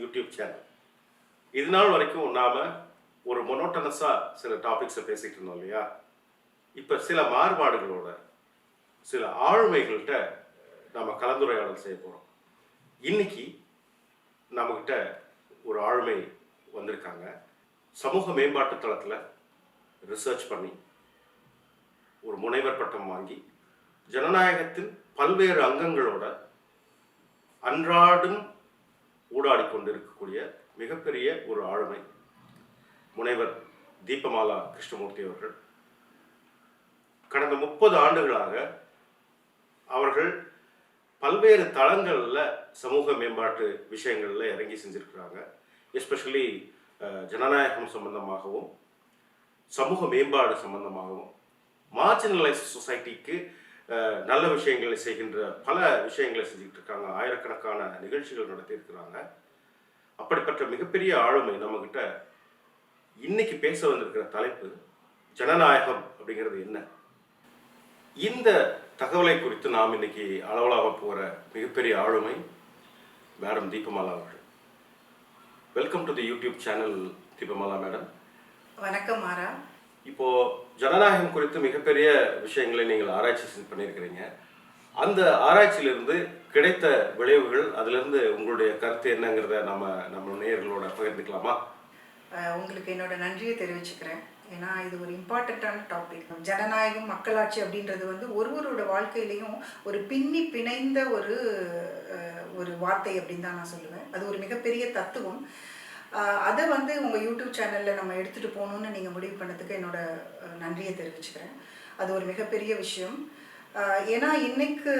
YouTube channel. இது நாள் வரைக்கும் நாம் ஒரு மொனோட்டனஸாக சில டாபிக்ஸை பேசிகிட்டு இருந்தோம் இல்லையா? இப்போ சில மாறுபாடுகளோட சில ஆளுமைகள்கிட்ட நம்ம கலந்துரையாடல் செய்ய போகிறோம். இன்னைக்கு நம்மக்கிட்ட ஒரு ஆளுமை வந்திருக்காங்க. சமூக மேம்பாட்டு தளத்தில் ரிசர்ச் பண்ணி ஒரு முனைவர் பட்டம் வாங்கி ஜனநாயகத்தின் பல்வேறு அங்கங்களோட அன்றாடும் ஊடாடி கொண்டிருக்கக்கூடிய மிகப்பெரிய ஒரு ஆளுமை முனைவர் தீபமாலா கிருஷ்ணமூர்த்தி அவர்கள். கடந்த 30 ஆண்டுகளாக அவர்கள் பல்வேறு தளங்களில் சமூக மேம்பாட்டு விஷயங்களில் இறங்கி செஞ்சுருக்கிறாங்க. எஸ்பெஷலி ஜனநாயகம் சம்பந்தமாகவும் சமூக மேம்பாடு சம்பந்தமாகவும் மார்ஜினலைஸ்ட் சொசைட்டிக்கு நல்ல விஷயங்களை செய்கின்ற பல விஷயங்களை செஞ்சுக்கிட்டு இருக்காங்க. ஆயிரக்கணக்கான நிகழ்ச்சிகள் நடத்தியிருக்கிறாங்க. அப்படிப்பட்ட மிகப்பெரிய ஆளுமை நம்மக்கிட்ட இன்னைக்கு பேச வந்திருக்கிற தலைப்பு ஜனநாயகம் அப்படிங்கிறது என்ன. இந்த தகவலை குறித்து நாம் இன்னைக்கு அளவலாக போகிற மிகப்பெரிய ஆளுமை மேடம் தீபமாலா அவர்கள். Welcome to the YouTube channel Deepamala madam. வணக்கம் மாரா. இப்போ ஜனநாயகம் குறித்து மிகப்பெரிய விஷயங்களை நீங்கள் ஆராய்ச்சி பண்ணியிருக்கிறீங்க. அந்த ஆராய்ச்சியிலிருந்து கிடைத்த விளைவுகள், அதிலிருந்து உங்களுடைய கருத்து என்னங்கிறத நம்ம நேயர்களோட பகிர்ந்துக்கலாமா? உங்களுக்கு என்னோட நன்றியை தெரிவிச்சுக்கிறேன். ஏன்னா இது ஒரு இம்பார்ட்டண்ட்டான டாபிக். ஜனநாயகம் மக்களாட்சி அப்படின்றது ஒருவரோட வாழ்க்கையிலையும் ஒரு பின்னி பிணைந்த ஒரு வார்த்தை அப்படின்னு தான் நான் சொல்லுவேன். அது ஒரு மிகப்பெரிய தத்துவம். அதை உங்கள் யூடியூப் சேனலில் நம்ம எடுத்துகிட்டு போகணுன்னு நீங்கள் முடிவு பண்ணதுக்கு என்னோட நன்றியை தெரிவிச்சுக்கிறேன். அது ஒரு மிகப்பெரிய விஷயம். ஏன்னா இன்னைக்கு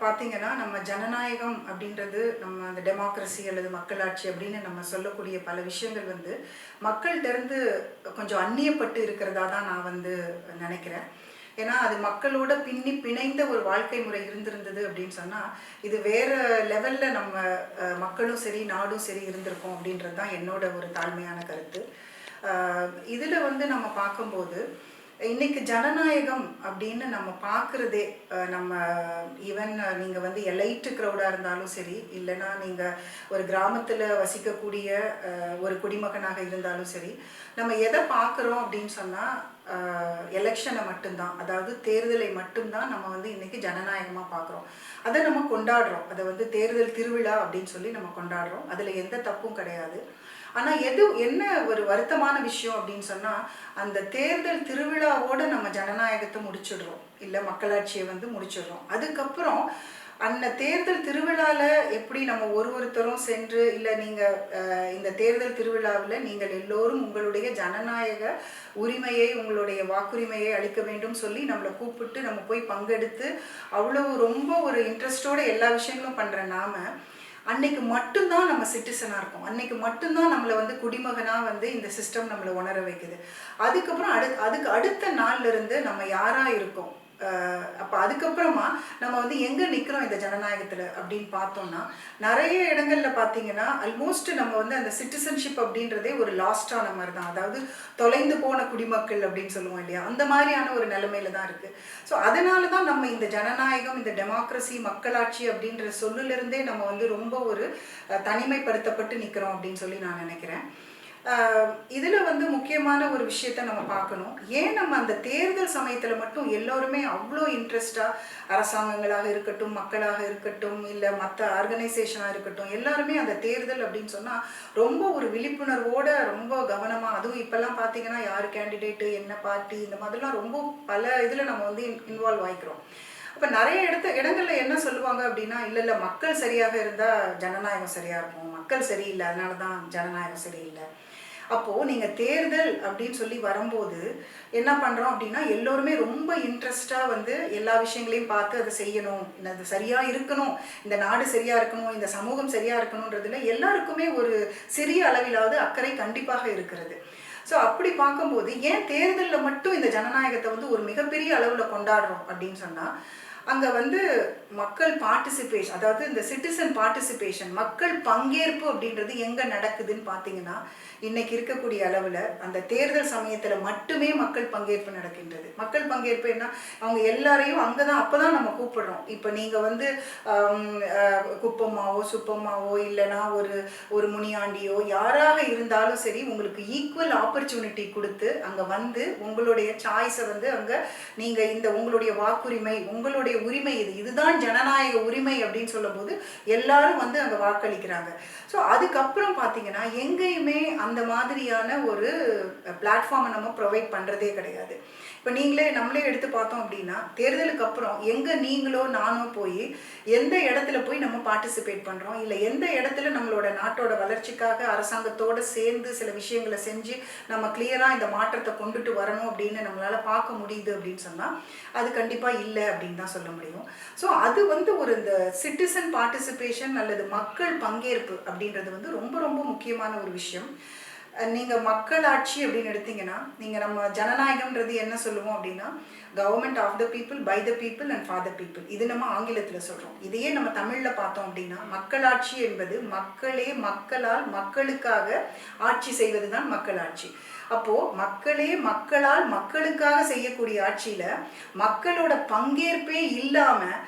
பார்த்தீங்கன்னா நம்ம ஜனநாயகம் அப்படின்றது, நம்ம அந்த டெமோக்ரஸி அல்லது மக்களாட்சி அப்படின்னு நம்ம சொல்லக்கூடிய பல விஷயங்கள் மக்கள்கிட்டருந்து கொஞ்சம் அந்நியப்பட்டு இருக்கிறதா தான் நான் நினைக்கிறேன். ஏன்னா அது மக்களோட பின்னி பிணைந்த ஒரு வாழ்க்கை முறை இருந்திருந்தது அப்படின்னு சொன்னால் இது வேறு லெவலில் நம்ம மக்களும் சரி நாடும் சரி இருந்திருக்கோம் அப்படின்றது தான் என்னோட ஒரு தாழ்மையான கருத்து. இதில் நம்ம பார்க்கும்போது இன்னைக்கு ஜனநாயகம் அப்படின்னு நம்ம பார்க்குறதே, நம்ம ஈவன் நீங்கள் எலைட்டு க்ரௌடாக இருந்தாலும் சரி, இல்லைன்னா நீங்கள் ஒரு கிராமத்தில் வசிக்கக்கூடிய ஒரு குடிமகனாக இருந்தாலும் சரி, நம்ம எதை பார்க்குறோம் அப்படின்னு சொன்னால் எலெக்ஷனை மட்டும்தான், அதாவது தேர்தலை மட்டும்தான் நம்ம இன்னைக்கு ஜனநாயகமாக பார்க்குறோம். அதை நம்ம கொண்டாடுறோம். அதை தேர்தல் திருவிழா அப்படின்னு சொல்லி நம்ம கொண்டாடுறோம். அதில் எந்த தப்பும் கிடையாது. ஆனால் என்ன ஒரு வருத்தமான விஷயம் அப்படின்னு சொன்னால், அந்த தேர்தல் திருவிழாவோடு நம்ம ஜனநாயகத்தை முடிச்சிடுறோம், இல்லை மக்களாட்சியை முடிச்சிடுறோம். அதுக்கப்புறம் அந்த தேர்தல் திருவிழாவில் எப்படி நம்ம ஒருத்தரும் சென்று, இல்லை நீங்கள் இந்த தேர்தல் திருவிழாவில் நீங்கள் எல்லோரும் உங்களுடைய ஜனநாயக உரிமையை, உங்களுடைய வாக்குரிமையை அளிக்க வேண்டும் சொல்லி நம்மளை கூப்பிட்டு நம்ம போய் பங்கெடுத்து அவ்வளவு ரொம்ப ஒரு இன்ட்ரெஸ்டோடு எல்லா விஷயங்களும் பண்ணுற நாம அன்னைக்கு மட்டும்தான் நம்ம சிட்டிசனாக இருக்கோம். அன்னைக்கு மட்டும்தான் நம்மளை குடிமகனாக இந்த சிஸ்டம் நம்மளை உணர வைக்குது. அதுக்கப்புறம் அதுக்கு அடுத்த நாள்லேருந்து நம்ம யாராக இருக்கோம், அப்போ அதுக்கப்புறமா நம்ம எங்கே நிற்கிறோம் இந்த ஜனநாயகத்தில் அப்படின்னு பார்த்தோம்னா, நிறைய இடங்களில் பார்த்தீங்கன்னா ஆல்மோஸ்ட் நம்ம அந்த சிட்டிசன்ஷிப் அப்படின்றதே ஒரு லாஸ்டான மாதிரி தான். அதாவது தொலைந்து போன குடிமக்கள் அப்படின்னு சொல்லுவோம் இல்லையா, அந்த மாதிரியான ஒரு நிலைமையில தான் இருக்குது. ஸோ அதனால தான் நம்ம இந்த ஜனநாயகம், இந்த டெமோக்ரஸி, மக்களாட்சி அப்படின்ற சொல்லிலிருந்தே நம்ம ரொம்ப ஒரு தனிமைப்படுத்தப்பட்டு நிற்கிறோம் அப்படின்னு சொல்லி நான் நினைக்கிறேன். இதில் முக்கியமான ஒரு விஷயத்த நம்ம பார்க்கணும். ஏன் நம்ம அந்த தேர்தல் சமயத்தில் மட்டும் எல்லோருமே அவ்வளோ இன்ட்ரெஸ்டாக, அரசாங்கங்களாக இருக்கட்டும், மக்களாக இருக்கட்டும், இல்லை மற்ற ஆர்கனைசேஷனாக இருக்கட்டும், எல்லாருமே அந்த தேர்தல் அப்படின்னு சொன்னால் ரொம்ப ஒரு விழிப்புணர்வோடு ரொம்ப கவனமாக, அதுவும் இப்போல்லாம் பார்த்தீங்கன்னா யார் கேண்டிடேட்டு, என்ன பார்ட்டி, இந்த மாதிரிலாம் ரொம்ப பல இதில் நம்ம இன்வால்வ் ஆகிக்கிறோம். அப்போ நிறைய இடங்களில் என்ன சொல்லுவாங்க அப்படின்னா, இல்லை மக்கள் சரியாக இருந்தால் ஜனநாயகம் சரியாக இருக்கும், மக்கள் சரியில்லை அதனால தான் ஜனநாயகம் சரியில்லை. அப்போது நீங்கள் தேர்தல் அப்படின்னு சொல்லி வரும்போது என்ன பண்ணுறோம் அப்படின்னா, எல்லோருமே ரொம்ப இன்ட்ரெஸ்டாக எல்லா விஷயங்களையும் பார்த்து அதை செய்யணும், அது சரியாக இருக்கணும், இந்த நாடு சரியாக இருக்கணும், இந்த சமூகம் சரியாக இருக்கணுன்றதுல எல்லாருக்குமே ஒரு சிறிய அளவிலாவது அக்கறை கண்டிப்பாக இருக்கிறது. ஸோ அப்படி பார்க்கும்போது ஏன் தேர்தலில் மட்டும் இந்த ஜனநாயகத்தை ஒரு மிகப்பெரிய அளவில் கொண்டாடுறோம் அப்படின்னு சொன்னால், அங்கே வந்து மக்கள் பார்ட்டிசிபேஷன், அதாவது இந்த சிட்டிசன் பார்ட்டிசிபேஷன், மக்கள் பங்கேற்பு அப்படின்றது எங்கே நடக்குதுன்னு பார்த்தீங்கன்னா, இன்னைக்கு இருக்கக்கூடிய அளவில் அந்த தேர்தல் சமயத்தில் மட்டுமே மக்கள் பங்கேற்பு நடக்கின்றது. மக்கள் பங்கேற்பு என்ன, அவங்க எல்லாரையும் அங்கே தான் அப்போ தான் நம்ம கூப்பிடுறோம். இப்போ நீங்கள் வந்து குப்பம்மாவோ சுப்பம்மாவோ இல்லைனா ஒரு முனியாண்டியோ யாராக இருந்தாலும் சரி, உங்களுக்கு ஈக்குவல் ஆப்பர்ச்சுனிட்டி கொடுத்து அங்கே வந்து உங்களுடைய சாய்ஸை வந்து அங்கே நீங்கள் இந்த உங்களுடைய வாக்குரிமை, உங்களுடைய உரிமை, இதுதான் ஜனநாயக உரிமை அப்படின்னு சொல்லும்போது எல்லாரும் வந்து அங்கே வாக்களிக்கிறாங்க. ஸோ அதுக்கப்புறம் பார்த்தீங்கன்னா எங்கேயுமே அந்த மாதிரியான ஒரு பிளாட்ஃபார்மை நம்ம ப்ரொவைட் பண்ணுறதே கிடையாது. இப்போ நம்மளே எடுத்து பார்த்தோம் அப்படின்னா, தேர்தலுக்கு அப்புறம் எங்கே நீங்களோ நானோ போய் எந்த இடத்துல போய் நம்ம பார்ட்டிசிபேட் பண்ணுறோம், இல்லை எந்த இடத்துல நம்மளோட நாட்டோட வளர்ச்சிக்காக அரசாங்கத்தோடு சேர்ந்து சில விஷயங்களை செஞ்சு நம்ம கிளியராக இந்த மாற்றத்தை கொண்டுட்டு வரணும் அப்படின்னு நம்மளால் பார்க்க முடியுது அப்படின்னு சொன்னால் அது கண்டிப்பாக இல்லை அப்படின்னு தான் சொல்ல முடியும். ஸோ அது வந்து இந்த சிட்டிசன் பார்ட்டிசிபேஷன் அல்லது மக்கள் பங்கேற்பு அப்படின்றது வந்து ரொம்ப ரொம்ப முக்கியமான ஒரு விஷயம். நீங்கள் மக்களாட்சி அப்படின்னு எடுத்தீங்கன்னா, நீங்கள் நம்ம ஜனநாயகம்ன்றது என்ன சொல்லுவோம் அப்படின்னா, government of the people, by the people and for the people. இது நம்ம ஆங்கிலத்தில் சொல்கிறோம். இதையே நம்ம தமிழில் பார்த்தோம் அப்படின்னா, மக்களாட்சி என்பது மக்களே மக்களால் மக்களுக்காக ஆட்சி செய்வது தான் மக்களாட்சி. அப்போது மக்களே மக்களால் மக்களுக்காக செய்யக்கூடிய ஆட்சியில் மக்களோட பங்கேற்பே இல்லாமல்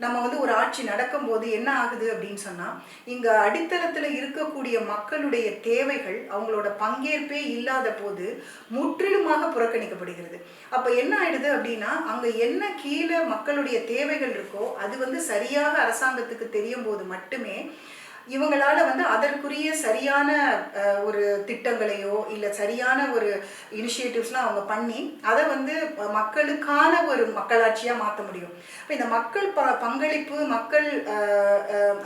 நம்ம வந்து ஒரு ஆட்சி நடக்கும்போது என்ன ஆகுது அப்படின்னு சொன்னால், இங்கே அடித்தளத்தில் இருக்கக்கூடிய மக்களுடைய தேவைகள் அவங்களோட பங்கேற்பே இல்லாத போது முற்றிலுமாக புறக்கணிக்கப்படுகிறது. அப்போ என்ன ஆயிடுது அப்படின்னா, அங்கே என்ன கீழே மக்களுடைய தேவைகள் இருக்கோ அது வந்து சரியாக அரசாங்கத்துக்கு தெரியும் போது மட்டுமே இவங்களால வந்து அதற்குரிய சரியான ஒரு திட்டங்களையோ இல்லை சரியான ஒரு இனிஷியேட்டிவ்ஸ்லாம் அவங்க பண்ணி அதை வந்து மக்களுக்கான ஒரு மக்களாட்சியாக மாற்ற முடியும். இப்போ இந்த மக்கள் பங்களிப்பு,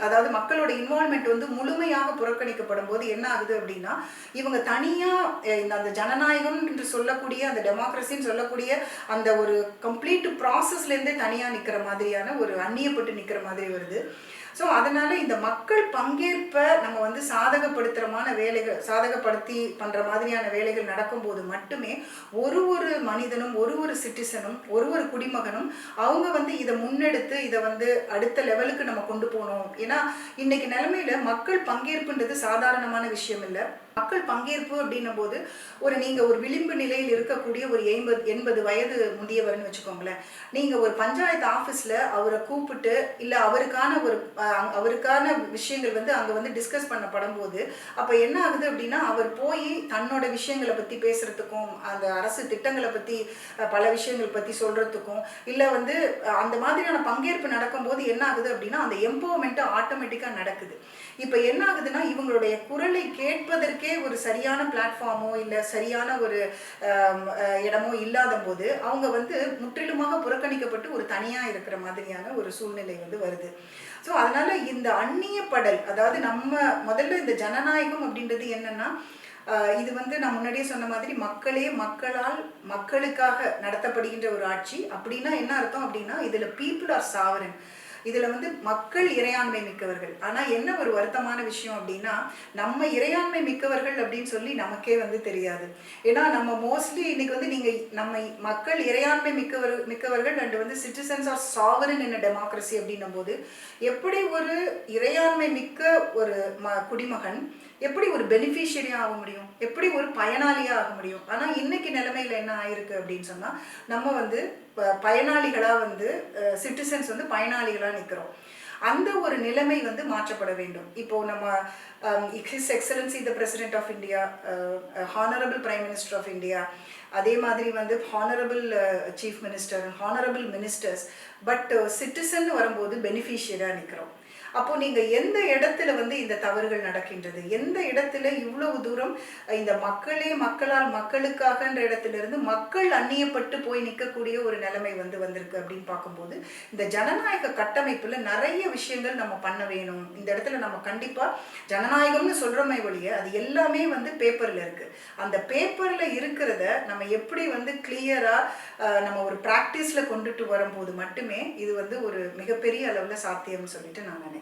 அதாவது மக்களோட இன்வால்மெண்ட் வந்து முழுமையாக புறக்கணிக்கப்படும் போது என்ன ஆகுது அப்படின்னா, இவங்க தனியாக அந்த ஜனநாயகம் என்று சொல்லக்கூடிய அந்த டெமோக்ரஸின்னு சொல்லக்கூடிய அந்த ஒரு கம்ப்ளீட் ப்ராசஸ்லேருந்தே தனியாக நிற்கிற மாதிரியான ஒரு அந்நியப்பட்டு நிற்கிற மாதிரி வருது. ஸோ அதனால் இந்த மக்கள் பங்கேற்பை நம்ம வந்து சாதகப்படுத்தி பண்ணுற மாதிரியான வேலைகள் நடக்கும்போது மட்டுமே ஒரு மனிதனும் ஒரு சிட்டிசனும் ஒரு குடிமகனும் அவங்க வந்து இதை முன்னெடுத்து இதை வந்து அடுத்த லெவலுக்கு நம்ம கொண்டு போகணும். ஏன்னா இன்னைக்கு நிலைமையில மக்கள் பங்கேற்புன்றது சாதாரணமான விஷயம் இல்லை. மக்கள் பங்கேற்பு அப்படின்னும் போது நீங்கள் ஒரு விளிம்பு நிலையில் இருக்கக்கூடிய ஒரு 80 வயது முதியவர்னு வச்சுக்கோங்களேன். நீங்கள் ஒரு பஞ்சாயத்து ஆஃபீஸில் அவரை கூப்பிட்டு இல்லை அவருக்கான விஷயங்கள் வந்து அங்கே வந்து டிஸ்கஸ் பண்ணப்படும் போது அப்போ என்ன ஆகுது அப்படின்னா, அவர் போய் தன்னோட விஷயங்களை பற்றி பேசுகிறதுக்கும் அந்த அரசு திட்டங்களை பற்றி பல விஷயங்கள் பற்றி சொல்கிறதுக்கும் இல்லை வந்து அந்த மாதிரியான பங்கேற்பு நடக்கும்போது என்ன ஆகுது அப்படின்னா, அந்த எம்பவர்மெண்ட்டு ஆட்டோமேட்டிக்காக நடக்குது. இப்போ என்ன ஆகுதுன்னா, இவங்களுடைய குரலை கேட்பதற்கே ஒரு சரியான பிளாட்ஃபார்மோ இல்லை சரியான ஒரு இடமோ இல்லாத போது அவங்க வந்து முற்றிலுமாக புறக்கணிக்கப்பட்டு ஒரு தனியாக இருக்கிற மாதிரியான ஒரு சூழ்நிலை வந்து வருது. ஸோ அதனால இந்த அந்நியப்படல், அதாவது நம்ம முதல்ல இந்த ஜனநாயகம் அப்படின்றது என்னன்னா, இது வந்து நான் முன்னாடியே சொன்ன மாதிரி மக்களே மக்களால் மக்களுக்காக நடத்தப்படுகின்ற ஒரு ஆட்சி. அப்படின்னா என்ன அர்த்தம் அப்படின்னா, இதில் பீப்புள் ஆர் சாவரன், இதில் வந்து மக்கள் இறையாண்மை மிக்கவர்கள். ஆனால் என்ன ஒரு வருத்தமான விஷயம் அப்படின்னா, நம்ம இறையாண்மை மிக்கவர்கள் அப்படின்னு சொல்லி நமக்கே வந்து தெரியாது. ஏன்னா நம்ம மோஸ்ட்லி இன்னைக்கு வந்து நம்ம மக்கள் இறையாண்மை மிக்கவர்கள் அண்ட் வந்து citizens are sovereign in democracy அப்படின்னும் போது எப்படி ஒரு இறையாண்மை மிக்க ஒரு குடிமகன் எப்படி ஒரு பெனிஃபிஷியரியாக ஆக முடியும், எப்படி ஒரு பயனாளியாக ஆக முடியும். ஆனால் இன்னைக்கு நிலைமையில் என்ன ஆயிருக்கு அப்படின்னு சொன்னால், நம்ம வந்து பயனாளிகளாக வந்து சிட்டிசன்ஸ் வந்து பயனாளிகளாக நிற்கிறோம். அந்த ஒரு நிலைமை வந்து மாற்றப்பட வேண்டும். இப்போ நம்ம his excellency the president of India, honourable prime minister of India, அதே மாதிரி வந்து honourable chief minister, honourable ministers, but citizen வரும்போது பெனிஃபிஷியராக நிற்கிறோம். அப்போ நீங்கள் எந்த இடத்துல வந்து இந்த தவறுகள் நடக்கின்றது, எந்த இடத்துல இவ்வளவு தூரம் இந்த மக்களே மக்களால் மக்களுக்காகன்ற இடத்துல இருந்து மக்கள் அந்நியப்பட்டு போய் நிற்கக்கூடிய ஒரு நிலைமை வந்து வந்திருக்கு அப்படின்னு பார்க்கும்போது, இந்த ஜனநாயக கட்டமைப்புல நிறைய விஷயங்கள் நம்ம பண்ண வேணும். இந்த இடத்துல நம்ம கண்டிப்பா ஜனநாயகம்னு சொல்றோமே ஒழிய அது எல்லாமே வந்து பேப்பர்ல இருக்கு. அந்த பேப்பர்ல இருக்கிறத நம்ம எப்படி வந்து கிளியரா நம்ம ஒரு பிராக்டிஸ்ல கொண்டுட்டு வரும்போது மட்டுமே இது வந்து ஒரு மிகப்பெரிய அளவுல சாத்தியம்னு சொல்லிட்டு நான் நினைக்கிறேன்.